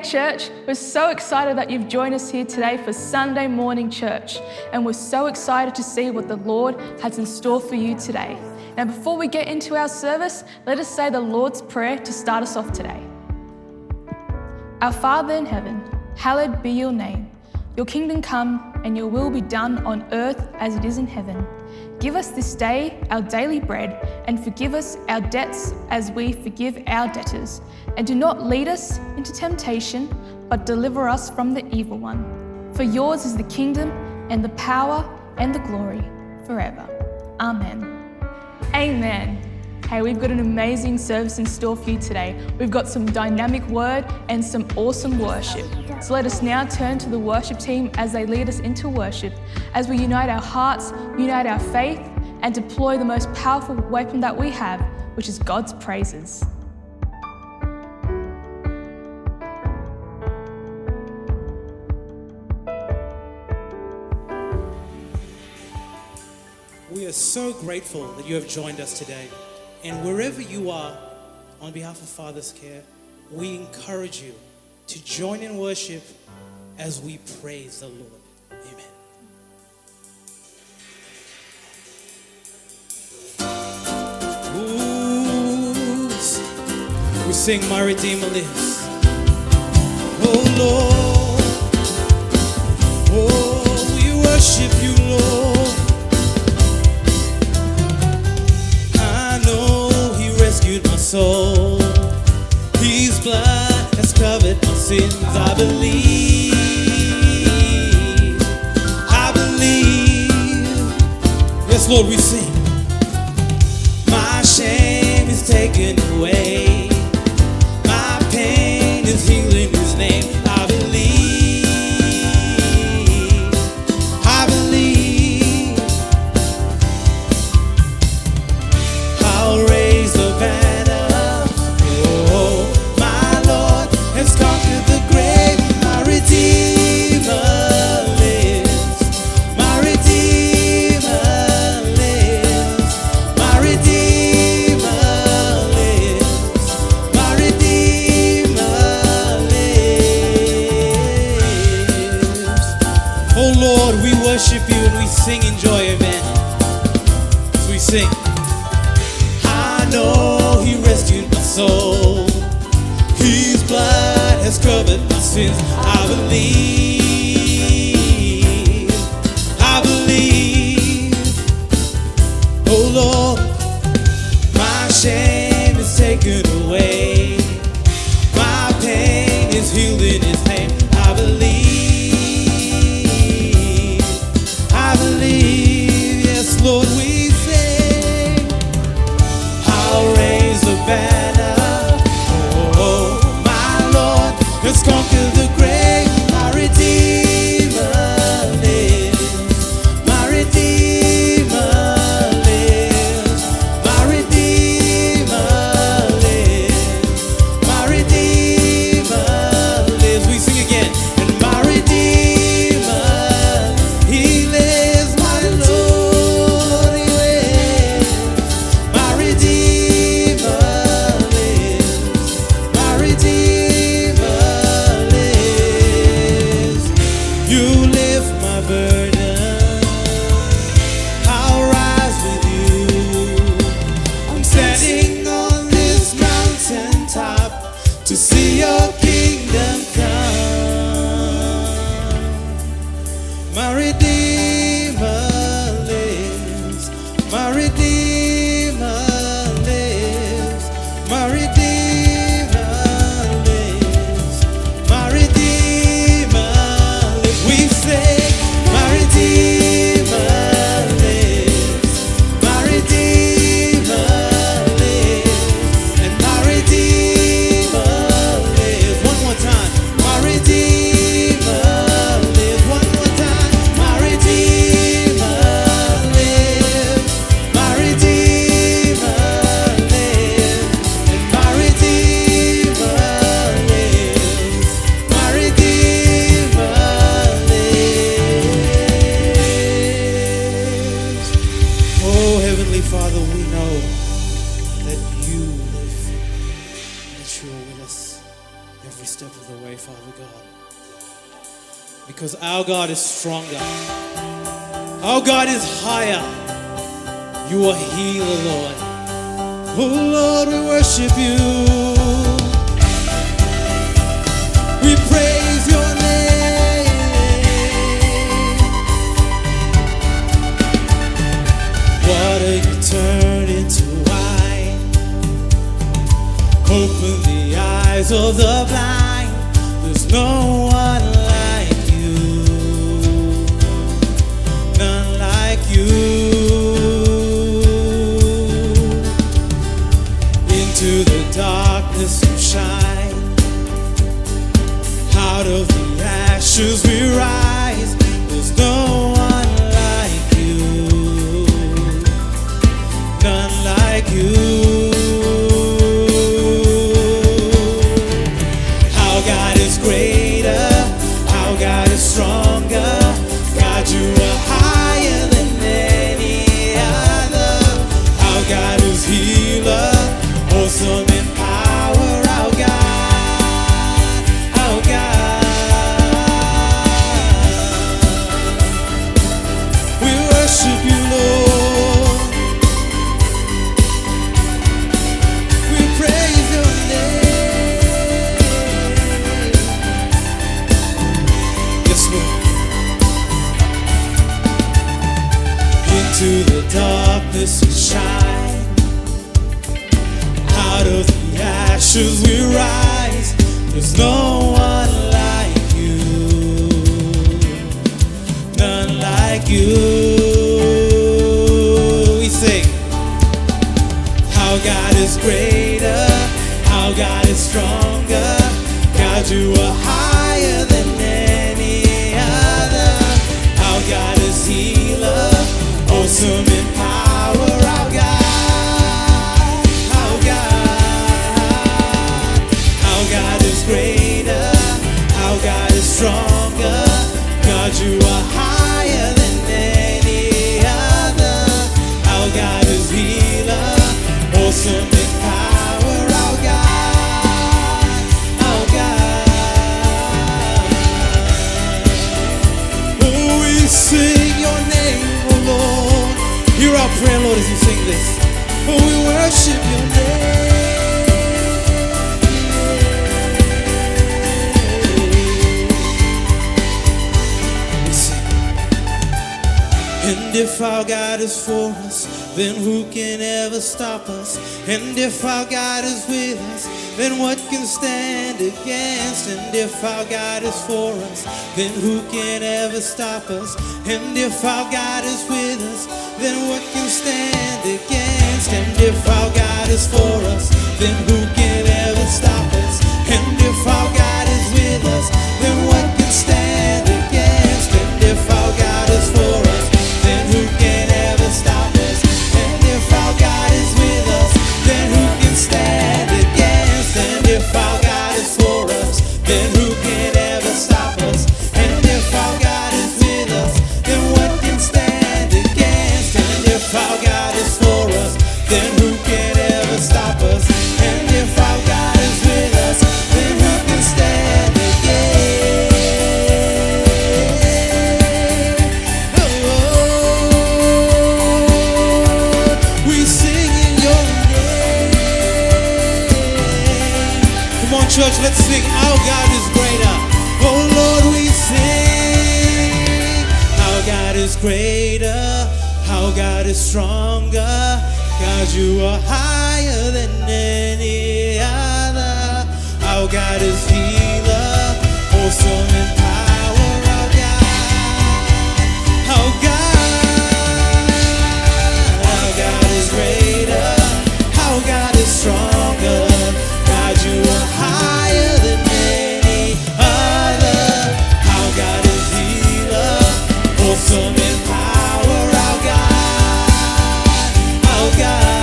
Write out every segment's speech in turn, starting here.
Church. We're so excited that you've joined us here today for Sunday morning church, and we're so excited to see what the Lord has in store for you today. Now, before we get into our service, let us say the Lord's Prayer to start us off today. Our Father in heaven, hallowed be your name. Your kingdom come and your will be done on earth as it is in heaven. Give us this day our daily bread, and forgive us our debts as we forgive our debtors. And do not lead us into temptation, but deliver us from the evil one. For yours is the kingdom and the power and the glory forever. Amen. Amen. Hey, we've got an amazing service in store for you today. We've got some dynamic word and some awesome worship. So let us now turn to the worship team as they lead us into worship, as we unite our hearts, unite our faith, and deploy the most powerful weapon that we have, which is God's praises. We are so grateful that you have joined us today. And wherever you are, on behalf of Father's Care, we encourage you to join in worship as we praise the Lord. Amen. Ooh, we sing My Redeemer Lives. Oh Lord, oh, we worship you, Lord. I know He rescued my soul. His blood has covered my sins. I believe, yes Lord, we sing. My shame is taken away, my pain is healed in His name. I believe, I'll raise the banner. Oh, my Lord has conquered the grave. My Redeemer lives. My Redeemer lives. My Redeemer lives. My Redeemer lives. Oh Lord, we worship you and we sing in joy, amen. As we sing. I know He rescued my soul. His blood has covered my sins. I believe, oh Lord, my shame is taken away, my pain is healed in His name. I believe, yes Lord, we sing. I'll raise the banner. Oh, my Lord has conquered the grave. My Redeemer lives. My Redeemer lives. My Redeemer lives. My Redeemer lives. We sing again. And my Redeemer, He lives. My Lord, He lives. My Redeemer lives. My Redeemer lives. Father God. Because our God is stronger. Our God is higher. You are healer, Lord. Oh Lord, we worship you. We praise your name. Water you turn into wine. Open the eyes of the blind. There's no one like you. None like you. Into the darkness you shine. Out of the ashes we rise. There's no one like you. None like you. Our God is greater. Our God is stronger. God, you are higher than any other. Our God is healer. Awesome in power, our God, our God. We worship you, Lord. We praise your name. Yes, Lord. Into the darkness we shine. Out of the ashes we rise. There's no one like you. None like you. We sing. Our God is greater. Our God is stronger. God, you are higher than any other. Our God is healer. Awesome in power. Our God. God is greater, our God is stronger. God, you are higher than any other. Our God is healer, awesome in power. Our God, our God. Oh, we sing your name, oh Lord. Hear our prayer, Lord, as you sing this. Oh, we worship your name. And if our God is for us, then who can ever stop us? And if our God is with us, then what can stand against? And if our God is for us, then who can ever stop us? And if our God is with us, then what can stand against? And if our God is for us, then who can ever stop us? And if our God is with us, then what can stand against? And if our God is for us, then who can ever stop us? And if our God is with us, then who can stand against? And if our God is for us, then who can ever stop us? And if our God is with us, then what can stand against? And if our God is for us, then who can ever stop us? And if our God is with us, then who can stand against? Church, let's sing. Our God is greater. Oh Lord, we sing. Our God is greater. Our God is stronger. God, you are higher than any other. Our God is healer. Awesome in power. Our God. Our God. Our God is greater. Our God is stronger. God, you are higher than any other. Our God is healer, awesome in power. Our God, our God.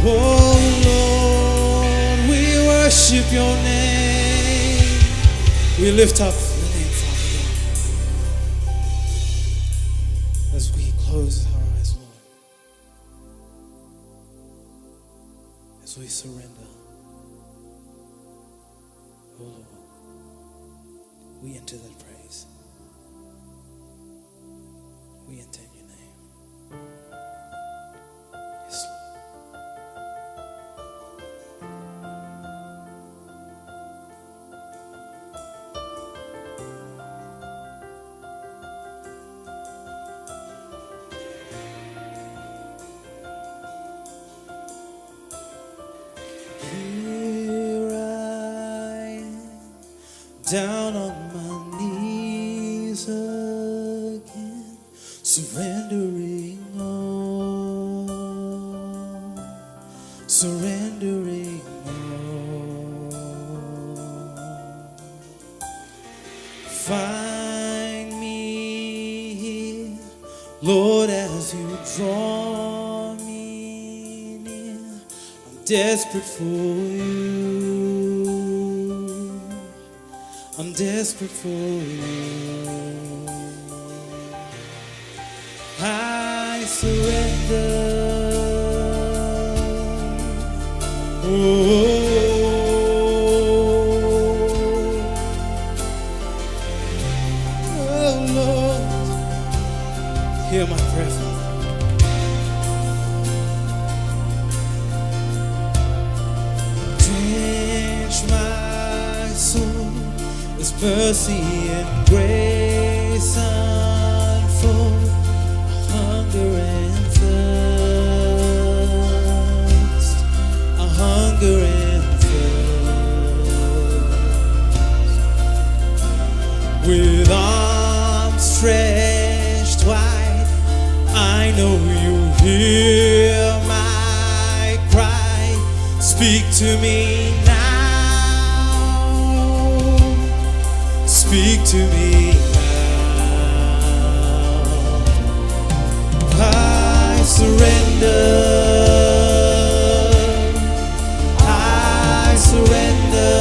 Oh Lord, we worship your name. We lift up your name, Father God. As we close our eyes, Lord. as we surrender. Oh Lord, we enter that praise. We enter in your name. Yes, Lord. Here I am, down on my knees again, surrendering all, surrendering all. Find me here, Lord, as you draw me near. I'm desperate for you. I'm desperate for you. I surrender. Oh Lord, hear my prayer, Father. Drench my soul as mercy and grace unfold. I hunger and thirst. I hunger and thirst. With arms stretched wide, I know you hear my cry. Speak to me now. Speak to me now. I surrender. I surrender.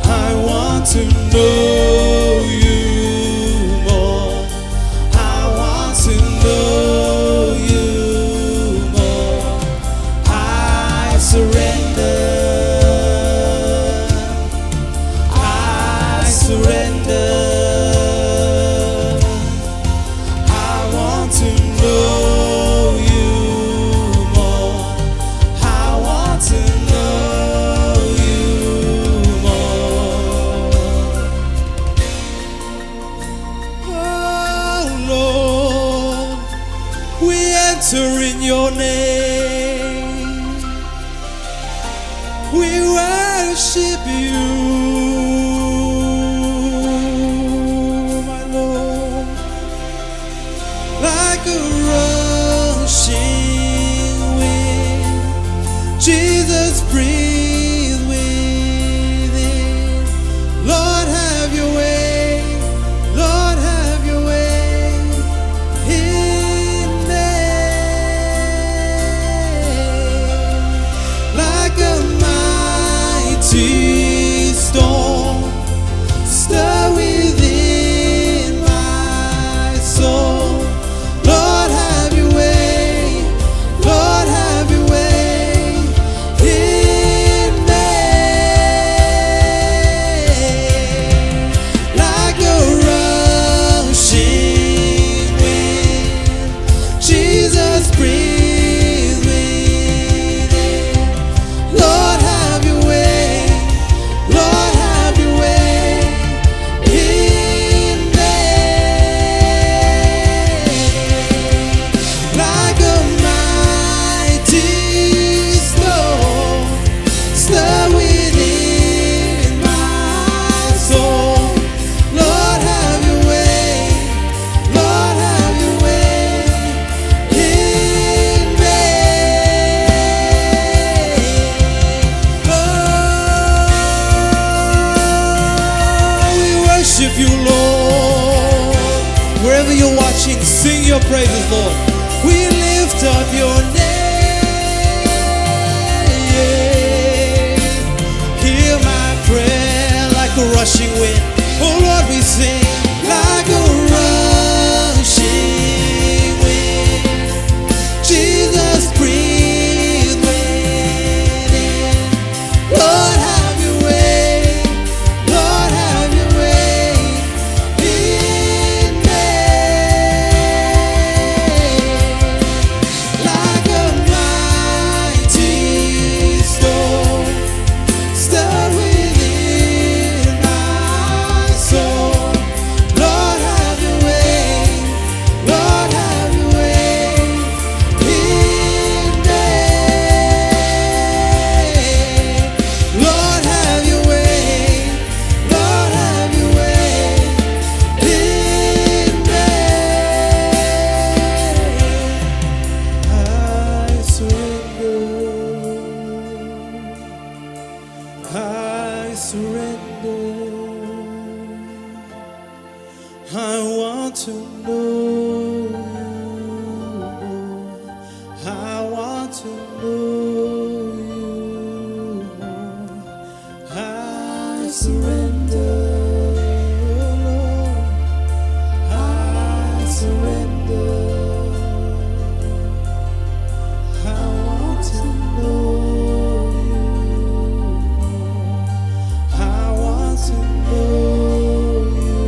I want to know you more. I want to know you more. I surrender. I surrender. I want to know you more. I want to know you more. Oh Lord, we enter in your name. We worship you, my Lord, like a rushing wind. Jesus, breathe within. Lord, have your way. Lord, have your way in me. Like a mighty storm, stir within my soul. Lord, have your way. Lord, have your way in me. Like a rushing wind, Jesus, breathe within. Lord, have your way. Lord, have your way in me. Like a mighty storm, stir within my soul. Lord, have your way. Lord, have your way in me. Oh, we worship you, Lord. Wherever you're watching, sing your praises, Lord. We lift up your name. Hear my prayer like a rushing wind. Oh Lord, we sing like a rushing wind. Jesus, breathe. to know you more. I surrender, Lord. I surrender. I want to know you more. I want to know you.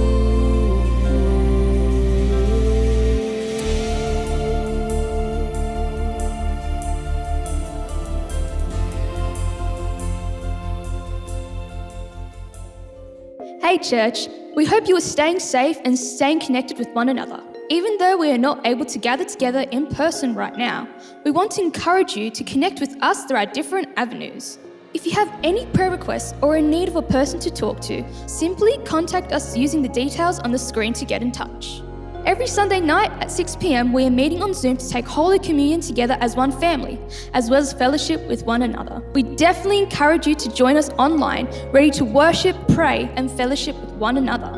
Hey, church, we hope you are staying safe and staying connected with one another. Even though we are not able to gather together in person right now, we want to encourage you to connect with us through our different avenues. If you have any prayer requests or in need of a person to talk to, simply contact us using the details on the screen to get in touch. Every Sunday night at 6 p.m, we are meeting on Zoom to take Holy Communion together as one family, as well as fellowship with one another. We definitely encourage you to join us online, ready to worship, pray, and fellowship with one another.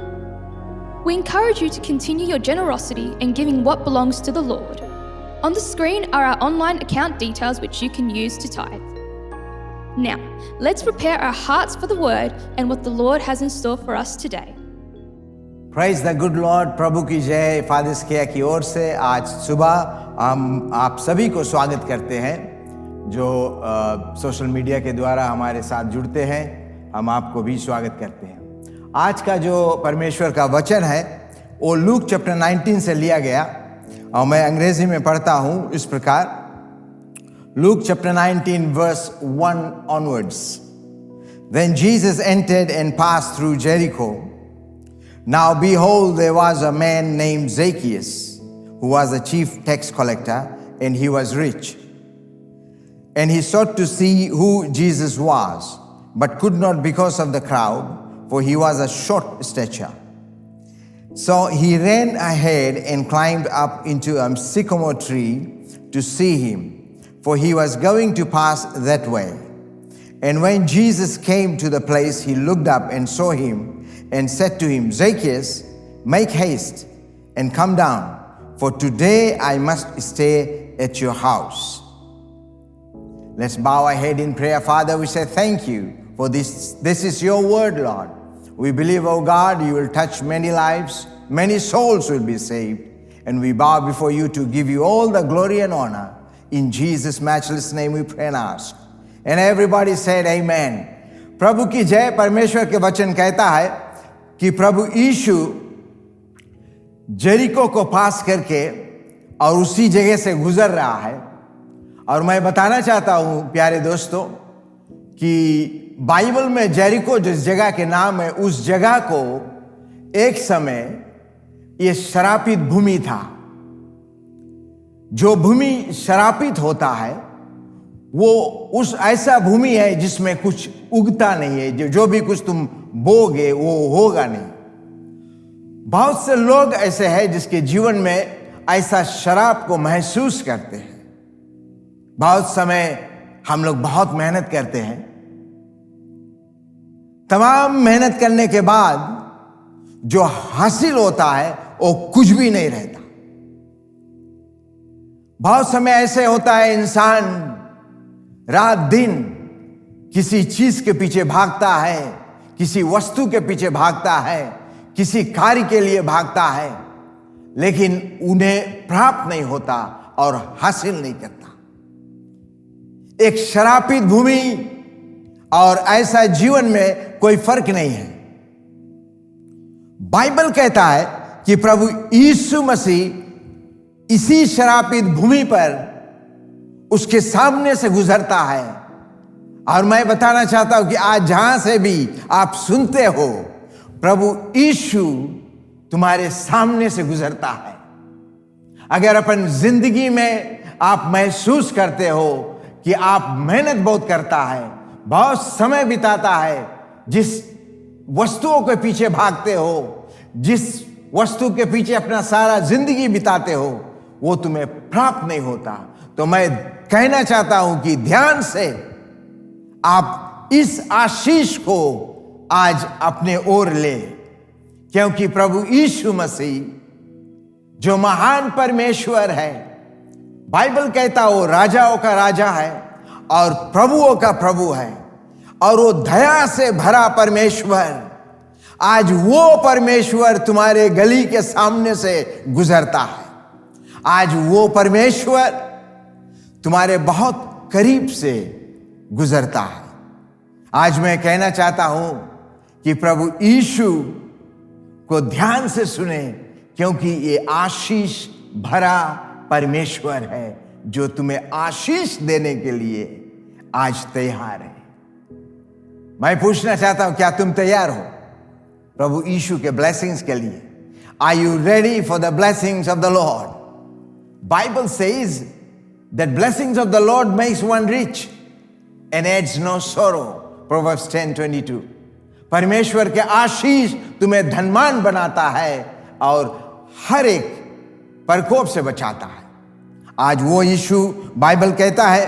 We encourage you to continue your generosity and giving what belongs to the Lord. On the screen are our online account details which you can use to tithe. Now, let's prepare our hearts for the word and what the Lord has in store for us today. Praise the good Lord. प्रभु की जय। Fathers care की ओर से आज सुबह हम आप सभी को स्वागत करते हैं जो सोशल मीडिया के द्वारा हमारे साथ जुड़ते हैं। हम आपको भी स्वागत करते हैं। आज का जो परमेश्वर का वचन है वो लूक चैप्टर 19 से लिया गया और मैं अंग्रेजी में पढ़ता हूँ इस प्रकार। Luke chapter 19 verse 1 onwards. Then Jesus entered and passed through Jericho. Now behold, there was a man named Zacchaeus, who was a chief tax collector, and he was rich. And he sought to see who Jesus was, but could not because of the crowd, for he was a short stature. So he ran ahead and climbed up into a sycamore tree to see him, for he was going to pass that way. And when Jesus came to the place, he looked up and saw him, and said to him, Zacchaeus, make haste and come down, for today I must stay at your house. Let's bow our head in prayer. Father, we say thank you for this. This is your word, Lord. We believe, oh God, you will touch many lives, many souls will be saved, and we bow before you to give you all the glory and honor. In Jesus' matchless name we pray and ask. And everybody said amen. प्रभु की जय। परमेश्वर के वचन कहता है कि प्रभु यीशु Jericho को पास करके और उसी जगह से गुजर रहा है। और मैं बताना चाहता हूं प्यारे दोस्तों कि बाइबल में जेरिको जिस जगह के नाम है, उस जगह को एक समय ये शरापित भूमि था। जो भूमि शरापित होता है वो उस ऐसा भूमि है जिसमें कुछ उगता नहीं है। जो भी कुछ तुम बोगे वो होगा नहीं। बहुत से लोग ऐसे हैं जिसके जीवन में ऐसा शराब को महसूस करते हैं। बहुत समय हम लोग बहुत मेहनत करते हैं, तमाम मेहनत करने के बाद जो हासिल होता है वो कुछ भी नहीं रहता। बहुत समय ऐसे होता है इंसान रात दिन किसी चीज के पीछे भागता है, किसी वस्तु के पीछे भागता है, किसी कार्य के लिए भागता है, लेकिन उन्हें प्राप्त नहीं होता और हासिल नहीं करता। एक शरापित भूमि और ऐसा जीवन में कोई फर्क नहीं है। बाइबल कहता है कि प्रभु यीशु मसीह इसी शरापित भूमि पर उसके सामने से गुजरता है। और मैं बताना चाहता हूं कि आज जहां से भी आप सुनते हो, प्रभु यीशु तुम्हारे सामने से गुजरता है। अगर अपन जिंदगी में आप महसूस करते हो कि आप मेहनत बहुत करता है, बहुत समय बिताता है, जिस वस्तुओं के पीछे भागते हो, जिस वस्तु के पीछे अपना सारा जिंदगी बिताते हो, वो तुम्हें प्राप्त नहीं होता, तो मैं कहना चाहता हूं कि ध्यान से आप इस आशीष को आज अपने ओर ले, क्योंकि प्रभु यीशु मसीह जो महान परमेश्वर है, बाइबल कहता वो राजाओं का राजा है और प्रभुओं का प्रभु है, और वो दया से भरा परमेश्वर, आज वो परमेश्वर तुम्हारे गली के सामने से गुजरता है। आज वो परमेश्वर तुम्हारे बहुत करीब से गुजरता है। आज मैं कहना चाहता हूं कि प्रभु यीशु को ध्यान से सुने, क्योंकि ये आशीष भरा परमेश्वर है जो तुम्हें आशीष देने के लिए आज तैयार है। मैं पूछना चाहता हूं, क्या तुम तैयार हो प्रभु यीशु के ब्लेसिंग्स के लिए? Are you ready for the blessings of the Lord? Bible says that blessings of the Lord makes one rich and adds no sorrow. Proverbs 10:22। परमेश्वर के आशीष तुम्हें धनवान बनाता है और हर एक प्रकोप से बचाता है। आज वो यीशु, बाइबल कहता है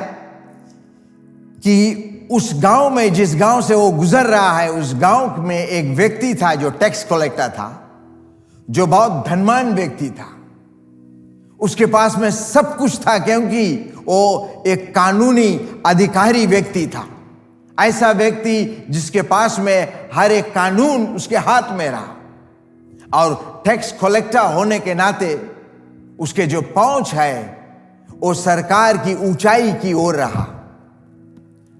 कि उस गांव में, जिस गांव से वो गुजर रहा है, उस गांव में एक व्यक्ति था जो टैक्स कलेक्टर था, जो बहुत धनवान व्यक्ति था। उसके पास में सब कुछ था, क्योंकि वो एक कानूनी अधिकारी व्यक्ति था। ऐसा व्यक्ति जिसके पास में हर एक कानून उसके हाथ में रहा, और टैक्स कलेक्टर होने के नाते उसके जो पहुंच है वो सरकार की ऊंचाई की ओर रहा।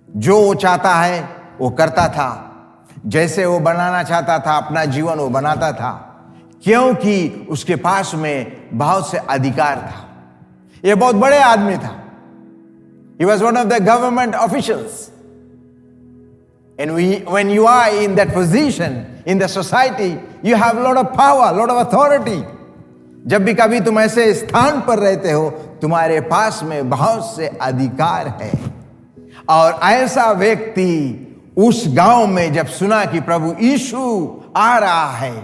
जो वो चाहता है वो करता था, जैसे वो बनाना चाहता था अपना जीवन वो बनाता था, क्योंकि उसके पास में बहुत से अधिकार था। ये बहुत बड़े आदमी था। He was one of the government officials. And when you are in that position in the society, you have a lot of power, lot of authority. जब भी कभी तुम ऐसे स्थान पर रहते हो, तुम्हारे पास में बहुत से अधिकार है। और ऐसा व्यक्ति उस गांव में जब सुना कि प्रभु यीशु आ रहा है,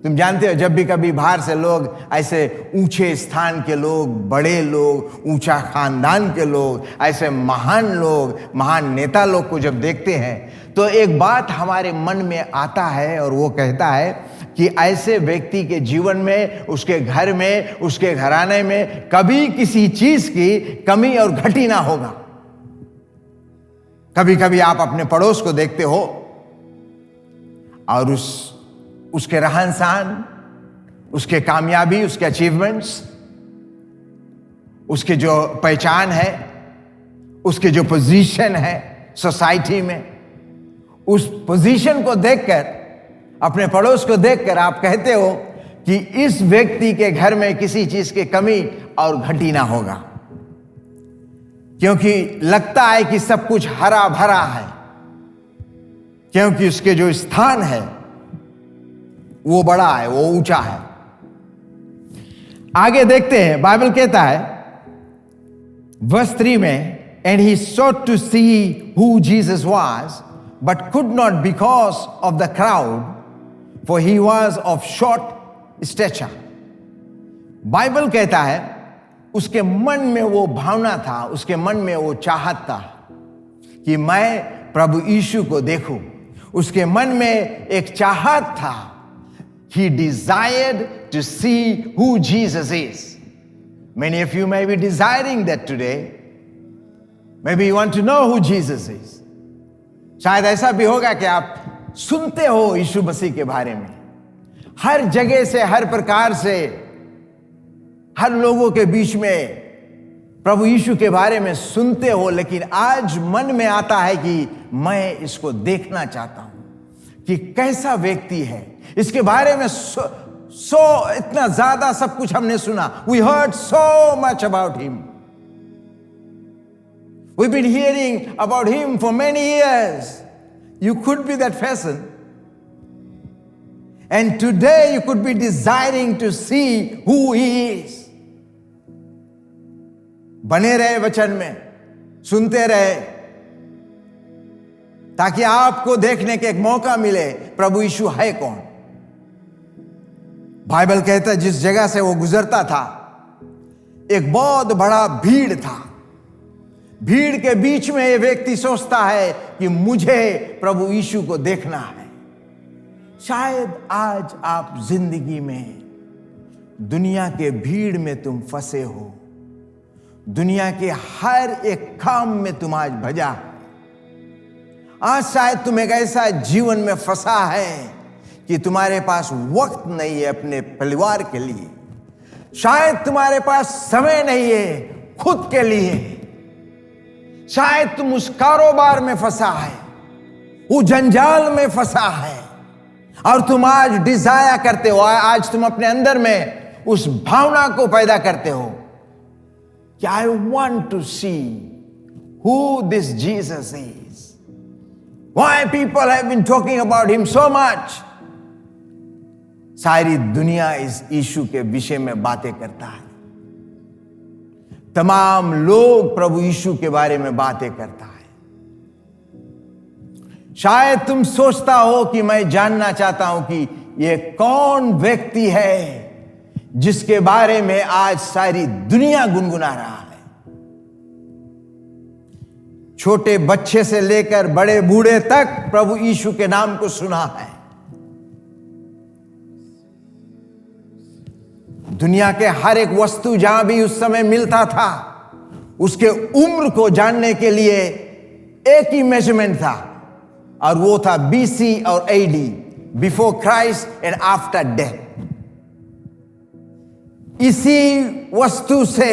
तुम जानते हो जब भी कभी बाहर से लोग, ऐसे ऊंचे स्थान के लोग, बड़े लोग, ऊंचा खानदान के लोग, ऐसे महान लोग, महान नेता लोग को जब देखते हैं तो एक बात हमारे मन में आता है, और वो कहता है कि ऐसे व्यक्ति के जीवन में, उसके घर में, उसके घराने में कभी किसी चीज की कमी और घटी ना होगा। कभी कभी आप अपने पड़ोस को देखते हो और उसके रहन सहन, उसके कामयाबी, उसके अचीवमेंट्स, उसके जो पहचान है, उसके जो पोजीशन है सोसाइटी में, उस पोजीशन को देखकर, अपने पड़ोस को देखकर आप कहते हो कि इस व्यक्ति के घर में किसी चीज की कमी और घटी ना होगा, क्योंकि लगता है कि सब कुछ हरा भरा है, क्योंकि उसके जो स्थान है वो बड़ा है, वो ऊंचा है। आगे देखते हैं, बाइबल कहता है वर्स 3 में, and he sought to see who Jesus was, but could not because of the crowd, for he was of short stature. Bible कहता है उसके मन में वो भावना था, उसके मन में वो चाहत था कि मैं प्रभु यीशु को देखूं। उसके मन में एक चाहत था। He desired to see who Jesus is. Many of you may be desiring that today. Maybe you want to know who Jesus is. शायद ऐसा भी होगा कि आप सुनते हो यीशु मसीह के बारे में, हर जगह से, हर प्रकार से, हर लोगों के बीच में प्रभु यीशु के बारे में सुनते हो, लेकिन आज मन में आता है कि मैं इसको देखना चाहता हूं कि कैसा व्यक्ति है। इसके बारे में इतना ज्यादा सब कुछ हमने सुना। We heard so much about him. We've been hearing about him for many years. You could be that person. And today you could be desiring to see who he is. बने रहे वचन में, सुनते रहे, ताकि आपको देखने के एक मौका मिले प्रभु यीशु है कौन। बाइबल कहता है जिस जगह से वो गुजरता था एक बहुत बड़ा भीड़ था। भीड़ के बीच में ये व्यक्ति सोचता है कि मुझे प्रभु यीशु को देखना है। शायद आज आप जिंदगी में दुनिया के भीड़ में तुम फंसे हो, दुनिया के हर एक काम में तुम आज भजा। आज शायद तुम एक ऐसा जीवन में फंसा है कि तुम्हारे पास वक्त नहीं है अपने परिवार के लिए, शायद तुम्हारे पास समय नहीं है खुद के लिए, शायद तुम उस कारोबार में फंसा है, वो जंजाल में फंसा है, और तुम आज डिजायर करते हो, आज तुम अपने अंदर में उस भावना को पैदा करते हो कि I want to see who this Jesus is, why people have been talking about him so much. सारी दुनिया इस यीशु के विषय में बातें करता है, तमाम लोग प्रभु यीशु के बारे में बातें करता है। शायद तुम सोचता हो कि मैं जानना चाहता हूं कि ये कौन व्यक्ति है जिसके बारे में आज सारी दुनिया गुनगुना रहा है। छोटे बच्चे से लेकर बड़े बूढ़े तक प्रभु यीशु के नाम को सुना है। दुनिया के हर एक वस्तु जहां भी उस समय मिलता था, उसके उम्र को जानने के लिए एक ही मेजरमेंट था, और वो था बीसी और AD, before Christ and after death. इसी वस्तु से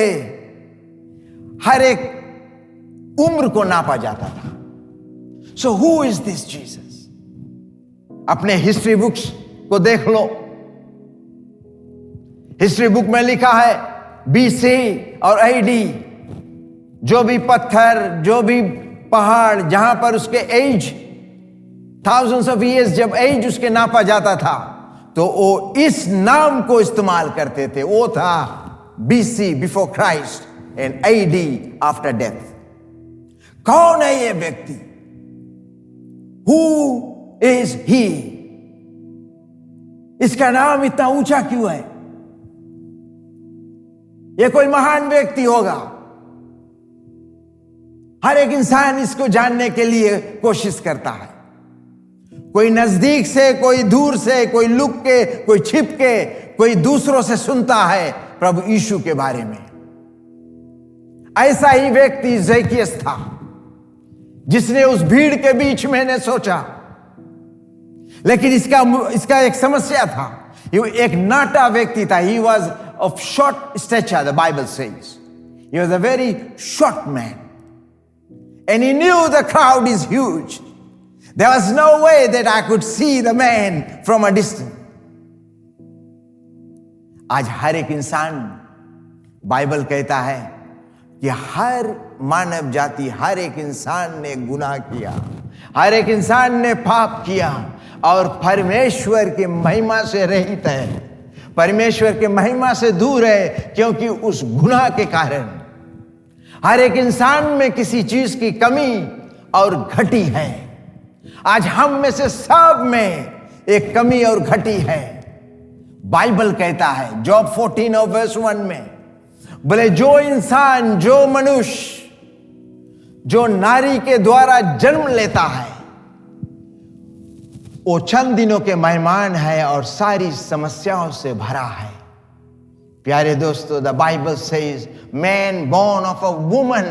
हर एक उम्र को नापा जाता था। So who is this Jesus? अपने हिस्ट्री बुक्स को देख लो, हिस्ट्री बुक में लिखा है बीसी और एडी, जो भी पत्थर, जो भी पहाड़, जहां पर उसके एज थाउजेंड्स ऑफ ईयर्स, जब एज उसके नापा जाता था तो वो इस नाम को इस्तेमाल करते थे। वो था BC, before Christ, and AD, after death. कौन है ये व्यक्ति? Who is he? इसका नाम इतना ऊंचा क्यों है? ये कोई महान व्यक्ति होगा। हर एक इंसान इसको जानने के लिए कोशिश करता है, कोई नजदीक से, कोई दूर से, कोई लुक के, कोई छिप के, कोई दूसरों से सुनता है प्रभु यीशु के बारे में। ऐसा ही व्यक्ति ज़ेकियस था, जिसने उस भीड़ के बीच में सोचा, लेकिन इसका एक समस्या था। एक नाटा व्यक्ति था। He was of short stature, the Bible says. He was a very short man. And he knew the crowd is huge. There was no way that I could see the man from a distance. आज हर एक इंसान, Bible कहता है कि हर मानव जाति, हर एक इंसान ने गुनाह किया, हर एक इंसान ने पाप किया और परमेश्वर की महिमा से रहित है, परमेश्वर के महिमा से दूर है, क्योंकि उस गुनाह के कारण हर एक इंसान में किसी चीज की कमी और घटी है। आज हम में से सब में एक कमी और घटी है। बाइबल कहता है जॉब 14 और वर्स 1 में, बोले जो इंसान, जो मनुष्य, जो नारी के द्वारा जन्म लेता है, वो चंद दिनों के मेहमान है और सारी समस्याओं से भरा है। प्यारे दोस्तों, the Bible says man born of a woman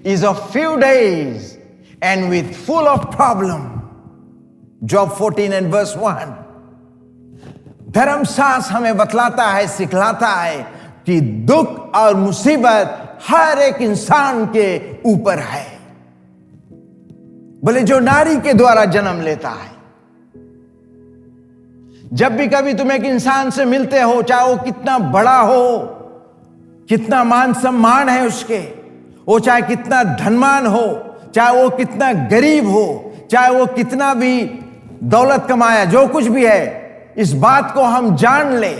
is of few days and with full of problem. Job 14 and verse 1. धर्मशास्त्र हमें बतलाता है, सिखलाता है कि दुख और मुसीबत हर एक इंसान के ऊपर है। बोले जो नारी के द्वारा जन्म लेता है। जब भी कभी तुम एक इंसान से मिलते हो, चाहे वो कितना बड़ा हो, कितना मान सम्मान है उसके, वो चाहे कितना धनवान हो, चाहे वो कितना गरीब हो, चाहे वो कितना भी दौलत कमाया, जो कुछ भी है, इस बात को हम जान ले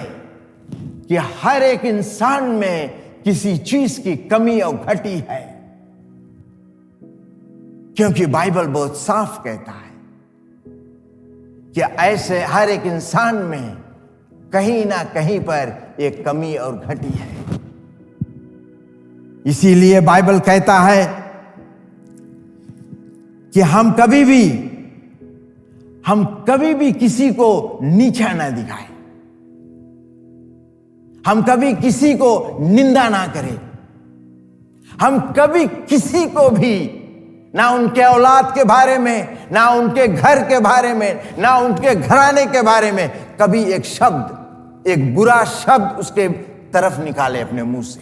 कि हर एक इंसान में किसी चीज की कमी और घटी है। क्योंकि बाइबल बहुत साफ कहता है कि ऐसे हर एक इंसान में कहीं ना कहीं पर एक कमी और घटी है। इसीलिए बाइबल कहता है कि हम कभी भी किसी को नीचा ना दिखाएं, हम कभी किसी को निंदा ना करें, हम कभी किसी को भी, ना उनके औलाद के बारे में, ना उनके घर के बारे में, ना उनके घराने के बारे में कभी एक शब्द, एक बुरा शब्द उसके तरफ निकाले अपने मुंह से।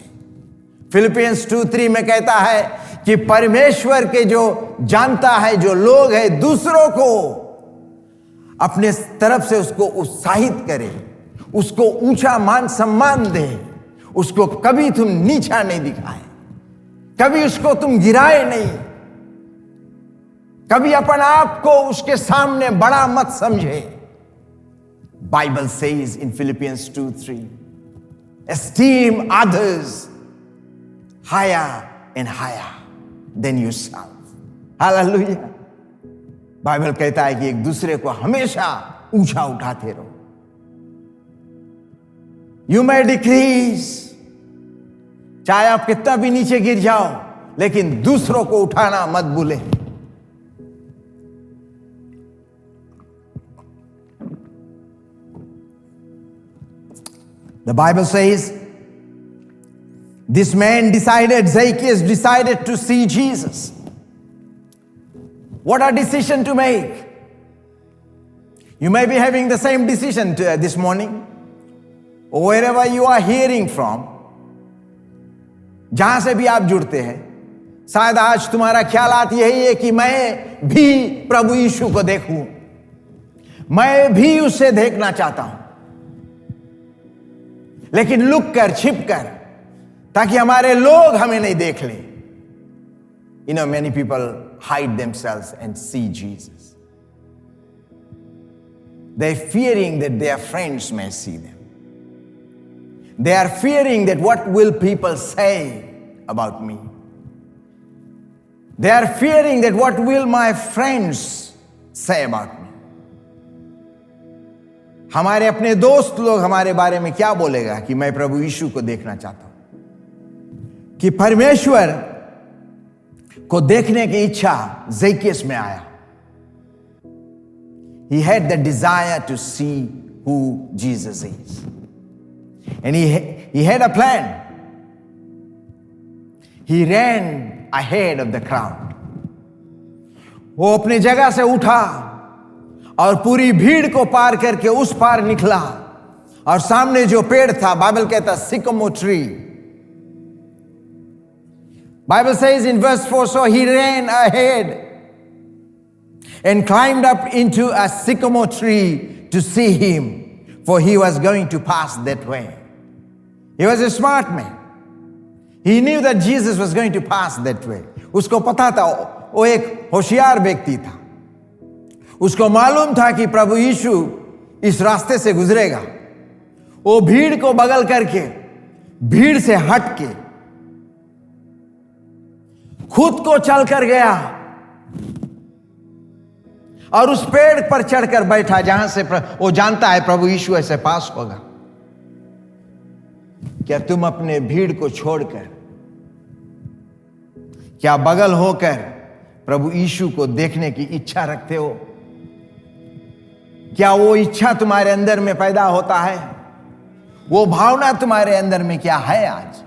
फिलिपियंस 2:3 में कहता है कि परमेश्वर के जो जानता है, जो लोग है, दूसरों को अपने तरफ से उसको उत्साहित करे, उसको ऊंचा मान सम्मान दे, उसको कभी तुम नीचा नहीं दिखाए, कभी उसको तुम गिराए नहीं, कभी अपन आप को उसके सामने बड़ा मत समझे। Bible says in Philippians 2:3, esteem others higher and higher than yourself. Hallelujah. Bible कहता है कि एक दूसरे को हमेशा ऊंचा उठाते रहो। You may decrease, चाहे आप कितना भी नीचे गिर जाओ, लेकिन दूसरों को उठाना मत भूलें। The Bible says, this man decided, Zacchaeus decided to see Jesus. What a decision to make. You may be having the same decision this morning, or wherever you are hearing from, जहां से भी आप जुड़ते हैं, शायद आज तुम्हारा ख्यालात यही है कि मैं भी प्रभु यीशु को देखूं, मैं भी उसे देखना चाहता हूं, लेकिन लुक कर, छिप कर, ताकि हमारे लोग हमें नहीं देख ले। You know, many people hide themselves and see Jesus. They're fearing that their friends may see them. They are fearing that what will people say about me. They are fearing that what will my friends say about me. हमारे अपने दोस्त लोग हमारे बारे में क्या बोलेगा कि मैं प्रभु यीशु को देखना चाहता हूं। कि परमेश्वर को देखने की इच्छा ज़क्केस में आया। He had the desire to see who Jesus is. And he had a plan. He ran ahead of the crowd. वो अपनी जगह से उठा और पूरी भीड़ को पार करके उस पार निकला, और सामने जो पेड़ था, बाइबल कहता sycamore tree. Bible says in verse 4, so he ran ahead and climbed up into a sycamore tree to see him, for he was going to pass that way. He was a smart man. He knew that Jesus was going to pass that way. उसको पता था, वो एक होशियार व्यक्ति था। उसको मालूम था कि प्रभु यीशु इस रास्ते से गुजरेगा। वो भीड़ को बगल करके, भीड़ से हट के खुद को चलकर गया और उस पेड़ पर चढ़कर बैठा जहां से वो जानता है प्रभु यीशु ऐसे पास होगा। क्या तुम अपने भीड़ को छोड़कर, क्या बगल होकर प्रभु यीशु को देखने की इच्छा रखते हो? क्या वो इच्छा तुम्हारे अंदर में पैदा होता है? वो भावना तुम्हारे अंदर में क्या है आज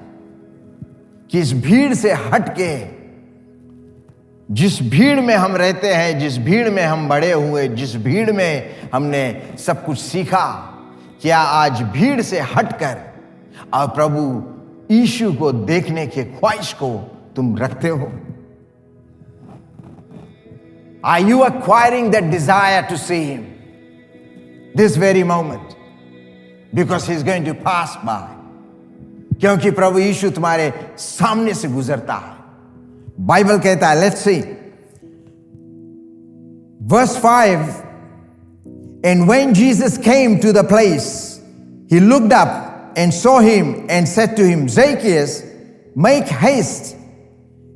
कि इस भीड़ से हटके, जिस भीड़ में हम रहते हैं, जिस भीड़ में हम बड़े हुए, जिस भीड़ में हमने सब कुछ सीखा, क्या आज भीड़ से हटकर और प्रभु यीशु को देखने के ख्वाहिश को तुम रखते हो? Are you acquiring that desire to see him this very moment? Because he's going to pass by. क्योंकि प्रभु यीशु तुम्हारे सामने से गुजरता है। बाइबल कहता है, let's see. Verse 5, and when Jesus came to the place, he looked up and saw him and said to him, Zacchaeus, make haste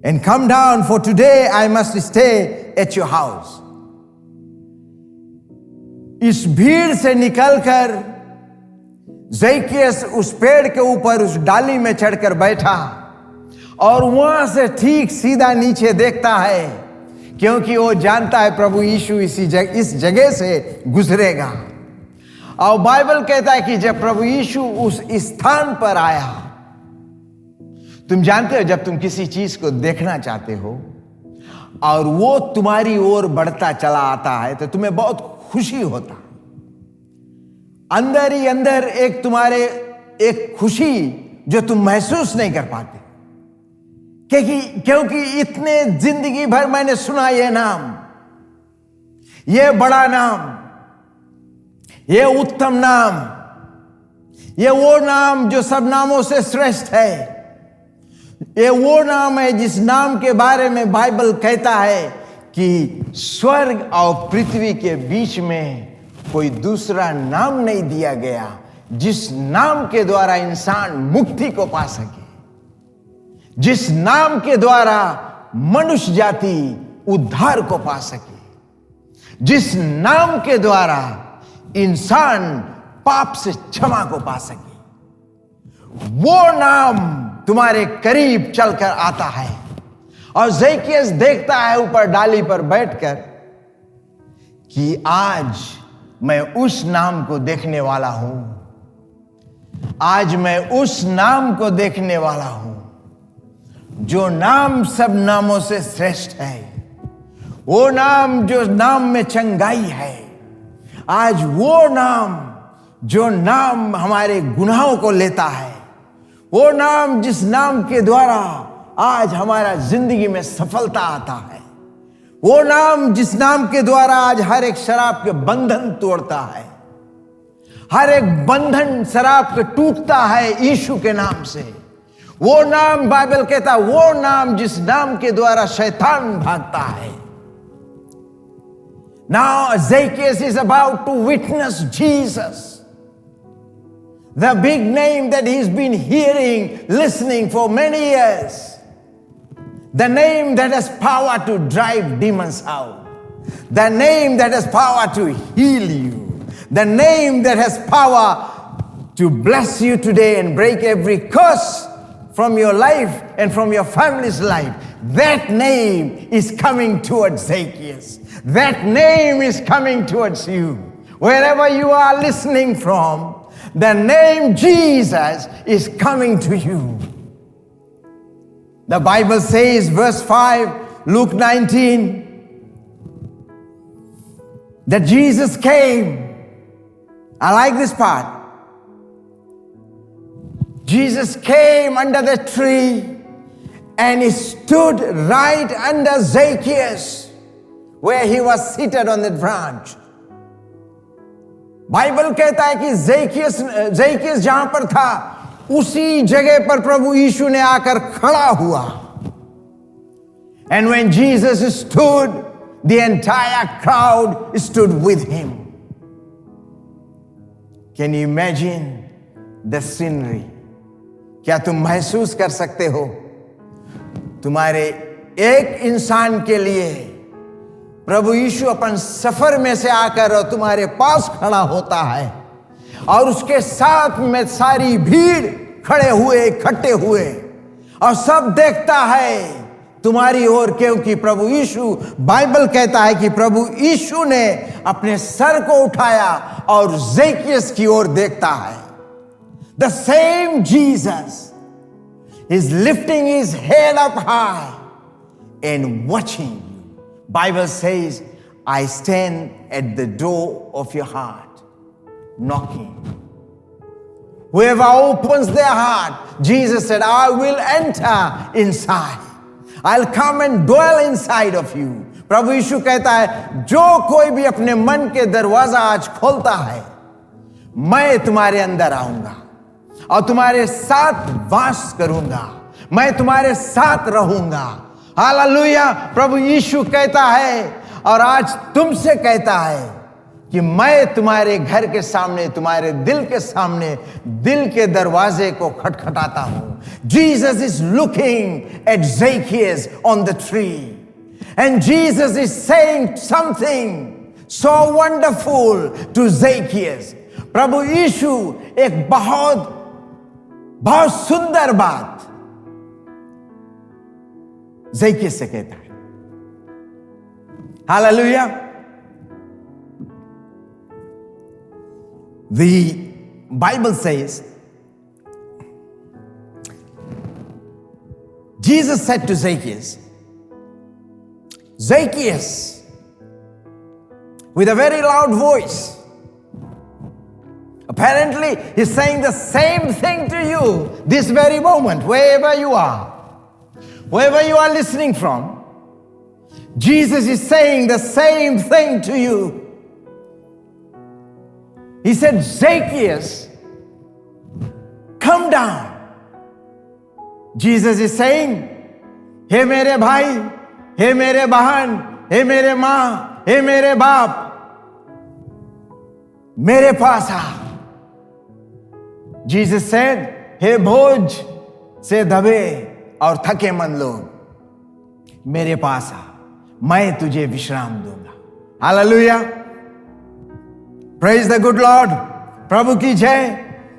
and come down, for today I must stay at your house. इस भीड़ से निकलकर ज़क्केस उस पेड़ के ऊपर, उस डाली में चढ़कर बैठा और वहां से ठीक सीधा नीचे देखता है, क्योंकि वो जानता है प्रभु यीशु इस जगह से गुजरेगा। और बाइबल कहता है कि जब प्रभु यीशु उस स्थान पर आया तुम जानते हो, जब तुम किसी चीज को देखना चाहते हो और वो तुम्हारी ओर बढ़ता चला आता है तो तुम्हें बहुत खुशी होता है। अंदर ही अंदर एक तुम्हारे एक खुशी जो तुम महसूस नहीं कर पाते, क्योंकि इतने जिंदगी भर मैंने सुना ये नाम, ये बड़ा नाम, ये उत्तम नाम, ये वो नाम जो सब नामों से श्रेष्ठ है। ये वो नाम है जिस नाम के बारे में बाइबल कहता है कि स्वर्ग और पृथ्वी के बीच में कोई दूसरा नाम नहीं दिया गया जिस नाम के द्वारा इंसान मुक्ति को पा सके, जिस नाम के द्वारा मनुष्य जाति उद्धार को पा सके, जिस नाम के द्वारा इंसान पाप से क्षमा को पा सके। वो नाम तुम्हारे करीब चलकर आता है और ज़ेकिय्याह देखता है ऊपर डाली पर बैठकर कि आज मैं उस नाम को देखने वाला हूं, आज मैं उस नाम को देखने वाला हूं जो नाम सब नामों से श्रेष्ठ है, वो नाम जो नाम में चंगाई है, आज वो नाम जो नाम हमारे गुनाहों को लेता है, वो नाम जिस नाम के द्वारा आज हमारा जिंदगी में सफलता आता है, वो नाम जिस नाम के द्वारा आज हर एक शराब के बंधन तोड़ता है, हर एक बंधन शराब के टूटता है यीशु के नाम से। वो नाम बाइबल कहता है, वो नाम जिस नाम के द्वारा शैतान भागता है। Now Zacchaeus is about to witness Jesus, the big name that he's been hearing, listening for many years. The name that has power to drive demons out. The name that has power to heal you. The name that has power to bless you today and break every curse from your life and from your family's life. That name is coming towards Zacchaeus. That name is coming towards you. Wherever you are listening from, the name Jesus is coming to you. The Bible says, verse 5, Luke 19, that Jesus came. I like this part. Jesus came under the tree and he stood right under Zacchaeus where he was seated on the branch. Bible कहता है कि ज़ेकिय्याह जहां पर था उसी जगह पर प्रभु यीशु ने आकर खड़ा हुआ. And when Jesus stood, the entire crowd stood with him. Can you imagine the scenery? क्या तुम महसूस कर सकते हो? तुम्हारे एक इंसान के लिए प्रभु यीशु अपन सफर में से आकर और तुम्हारे पास खड़ा होता है और उसके साथ में सारी भीड़ खड़े हुए इकट्ठे हुए और सब देखता है तुम्हारी ओर, क्योंकि प्रभु यीशु, बाइबल कहता है कि प्रभु यीशु ने अपने सर को उठाया और ज़ेकिय्याह की ओर देखता है. The same Jesus is lifting his head up high and watching you. Bible says, I stand at the door of your heart, knocking. Whoever opens their heart, Jesus said, I will enter inside. I'll come and dwell inside of you. प्रभु यीशु कहता है, जो कोई भी अपने मन के दरवाजा आज खोलता है, मैं तुम्हारे अंदर आऊंगा और तुम्हारे साथ वास करूंगा, मैं तुम्हारे साथ रहूंगा. हालेलुया. प्रभु यीशु कहता है और आज तुमसे कहता है कि मैं तुम्हारे घर के सामने, तुम्हारे दिल के सामने, दिल के दरवाजे को खटखटाता हूं. Jesus is looking at Zacchaeus on the tree and Jesus is saying something so wonderful to Zacchaeus. प्रभु यीशु एक बहुत सुंदर बात ज़ेकिय्याह से कहता है. Hallelujah. The Bible says Jesus said to Zacchaeus, Zacchaeus, with a very loud voice. Apparently, he's saying the same thing to you this very moment, wherever you are listening from. Jesus is saying the same thing to you. He said, Zacchaeus, come down. Jesus is saying, हे मेरे भाई, हे मेरे बहन, हे मेरे माँ, हे मेरे बाप, मेरे पास आ. Jesus said, हे बोझ से दबे और थके मन लोग, मेरे पास आ, मैं तुझे विश्राम दूंगा. Hallelujah. Praise the good Lord. प्रभु की जय.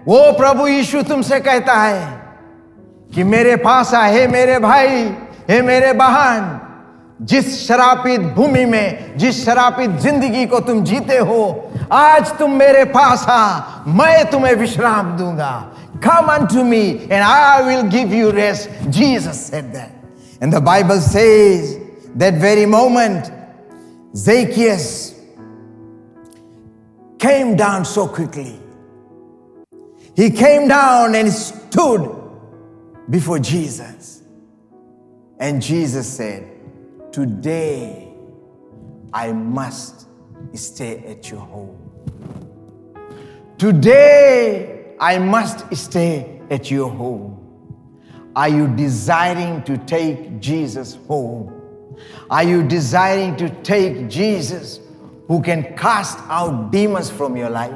वो प्रभु यीशु तुमसे कहता है कि मेरे पास आ, हे मेरे भाई, हे मेरे बहन. जिस शरापित भूमि में, जिस शरापित जिंदगी को तुम जीते हो, आज तुम मेरे पास आ, मैं तुम्हें विश्राम दूंगा. Come unto me and I will give you rest. Jesus said that. And the Bible says that very moment Zacchaeus came down so quickly. He came down and stood before Jesus. And Jesus said, today I must stay at your home. Today I must stay at your home. Are you desiring to take Jesus home? Are you desiring to take Jesus, who can cast out demons from your life,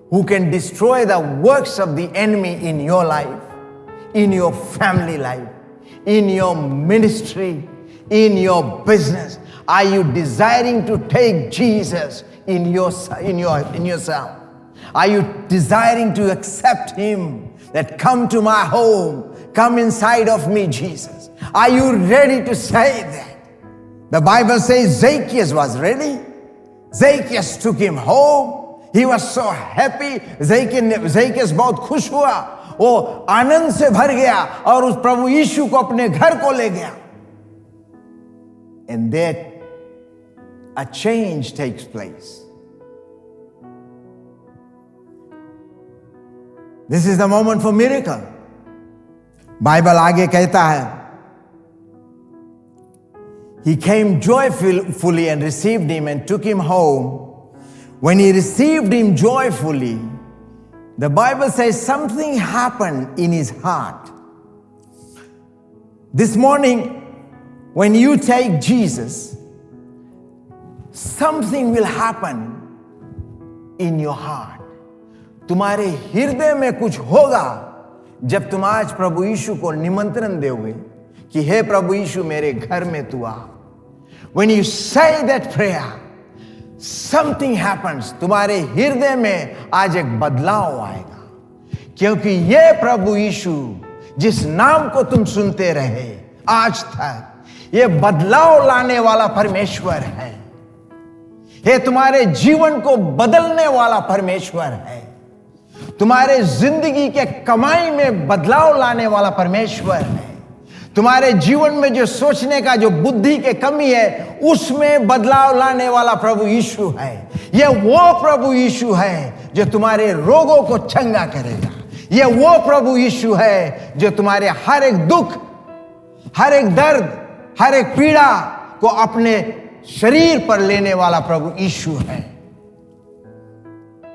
who can destroy the works of the enemy in your life, in your family life, in your ministry, in your business? Are you desiring to take Jesus in yourself? Are you desiring to accept him, that come to my home, come inside of me, Jesus? Are you ready to say that? The Bible says Zacchaeus was ready. Zacchaeus took him home. He was so happy. Zacchaeus बहुत खुश हुआ, वो आनंद से भर गया और उस प्रभु यीशु को अपने घर को ले गया. And that a change takes place. This is the moment for miracle. Bible आगे कहता है, he came joyfully and received him and took him home. When he received him joyfully, the Bible says something happened in his heart. This morning, when you take Jesus, something will happen in your heart. तुम्हारे हृदय में कुछ होगा जब तुम आज प्रभु यीशु को निमंत्रण दोगे कि हे प्रभु यीशु मेरे घर में तू आ. When you say that prayer, something happens. तुम्हारे हृदय में आज एक बदलाव आएगा, क्योंकि ये प्रभु यीशु जिस नाम को तुम सुनते रहे आज तक, ये बदलाव लाने वाला परमेश्वर है. ये तुम्हारे जीवन को बदलने वाला परमेश्वर है. तुम्हारे जिंदगी के कमाई में बदलाव लाने वाला परमेश्वर है. तुम्हारे जीवन में जो सोचने का, जो बुद्धि के कमी है, उसमें बदलाव लाने वाला प्रभु यीशु है. ये वो प्रभु यीशु है जो तुम्हारे रोगों को चंगा करेगा. ये वो प्रभु यीशु है जो तुम्हारे हर एक दुख, हर एक दर्द, हर एक पीड़ा को अपने शरीर पर लेने वाला प्रभु यीशु है.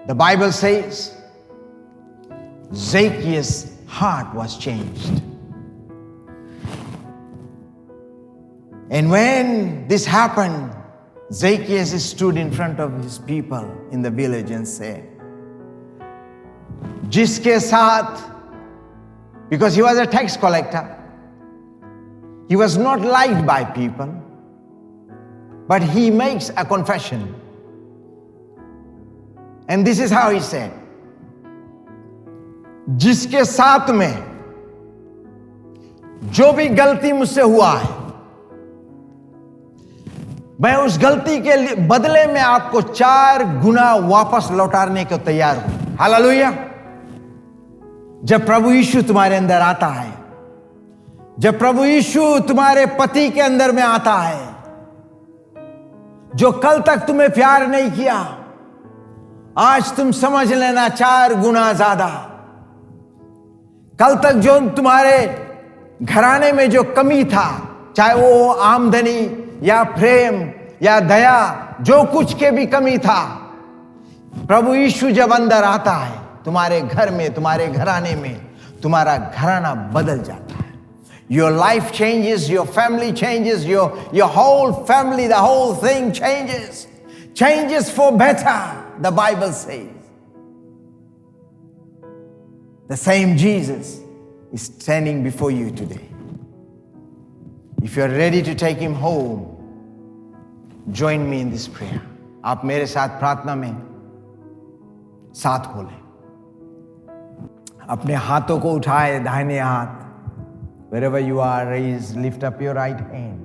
The Bible says Zacchaeus' heart was changed. And when this happened, Zacchaeus stood in front of his people in the village and said, जिसके साथ, because he was a tax collector, he was not liked by people, but he makes a confession. And this is how he said, जिसके साथ में जो भी गलती मुझसे हुआ है, मैं उस गलती के बदले में आपको 4 गुना वापस लौटाने को तैयार हूं. हालेलुया. जब प्रभु यीशु तुम्हारे अंदर आता है, जब प्रभु यीशु तुम्हारे पति के अंदर में आता है, जो कल तक तुम्हें प्यार नहीं किया, आज तुम समझ लेना 4 गुना ज्यादा। कल तक जो तुम्हारे घराने में जो कमी था, चाहे वो आमदनी या प्रेम या दया, जो कुछ के भी कमी था, प्रभु यीशु जब अंदर आता है तुम्हारे घर में, तुम्हारे घराने में, तुम्हारा घराना बदल जाता है। Your life changes, your family changes, your whole family, the whole thing changes for better, the Bible says. The same Jesus is standing before you today. If you're ready to take him home, join me in this prayer. आप मेरे साथ प्रार्थना में साथ बोलें। अपने हाथों को उठाए, दाहिने हाथ, wherever you are, raise, lift up your right hand.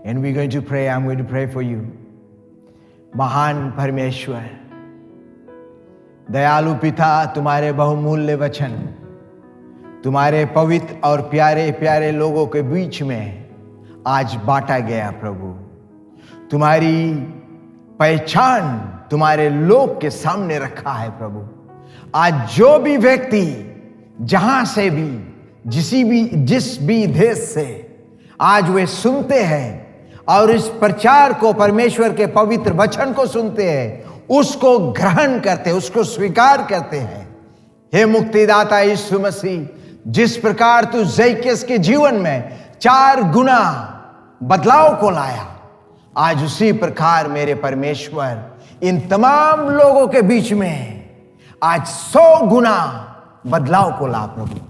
And we're going to pray. I'm going to pray for you. महान परमेश्वर, दयालु पिता, तुम्हारे बहुमूल्य वचन तुम्हारे पवित्र और प्यारे प्यारे लोगों के बीच में आज बांटा गया। प्रभु, तुम्हारी पहचान तुम्हारे लोग के सामने रखा है। प्रभु, आज जो भी व्यक्ति जहां से भी, जिस भी देश से आज वे सुनते हैं और इस प्रचार को, परमेश्वर के पवित्र वचन को सुनते हैं, उसको ग्रहण करते, उसको स्वीकार करते हैं। हे मुक्तिदाता यीशु मसीह, जिस प्रकार तू ज़ैकेस के जीवन में 4 गुना बदलाव को लाया, आज उसी प्रकार मेरे परमेश्वर इन तमाम लोगों के बीच में आज 100 गुना बदलाव को ला। प्रभु,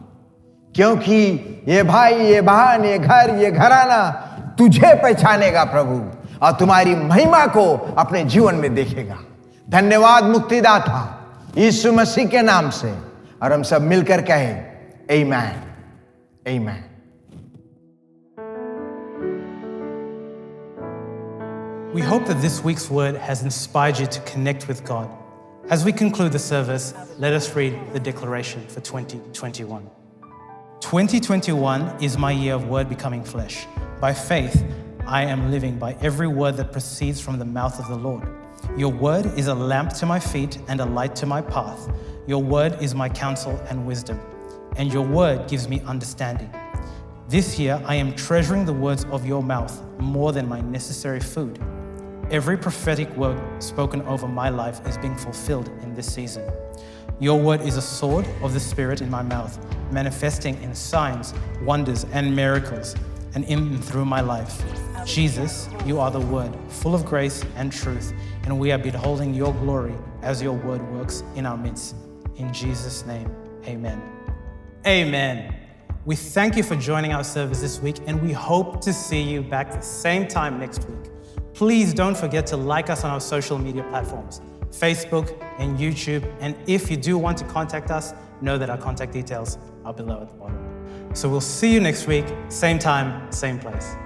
क्योंकि ये भाई, ये बहन, ये घर, ये घराना तुझे पहचानेगा प्रभु, और तुम्हारी महिमा को अपने जीवन में देखेगा। धन्यवाद मुक्तिदाता यीशु मसीह के नाम से, और हम सब मिलकर कहें आमेन, आमेन। We hope that this week's word has inspired you to connect with God. As we conclude the service, let us read the declaration for 2021. 2021 is my year of word becoming flesh. By faith, I am living by every word that proceeds from the mouth of the Lord. Your word is a lamp to my feet and a light to my path. Your word is my counsel and wisdom, and your word gives me understanding. This year, I am treasuring the words of your mouth more than my necessary food. Every prophetic word spoken over my life is being fulfilled in this season. Your word is a sword of the Spirit in my mouth, manifesting in signs, wonders, and miracles, and in and through my life. Jesus, you are the word, full of grace and truth, and we are beholding your glory as your word works in our midst. In Jesus' name, amen. Amen. We thank you for joining our service this week, and we hope to see you back the same time next week. Please don't forget to like us on our social media platforms, Facebook and YouTube. And if you do want to contact us, know that our contact details are below at the bottom. So we'll see you next week, same time, same place.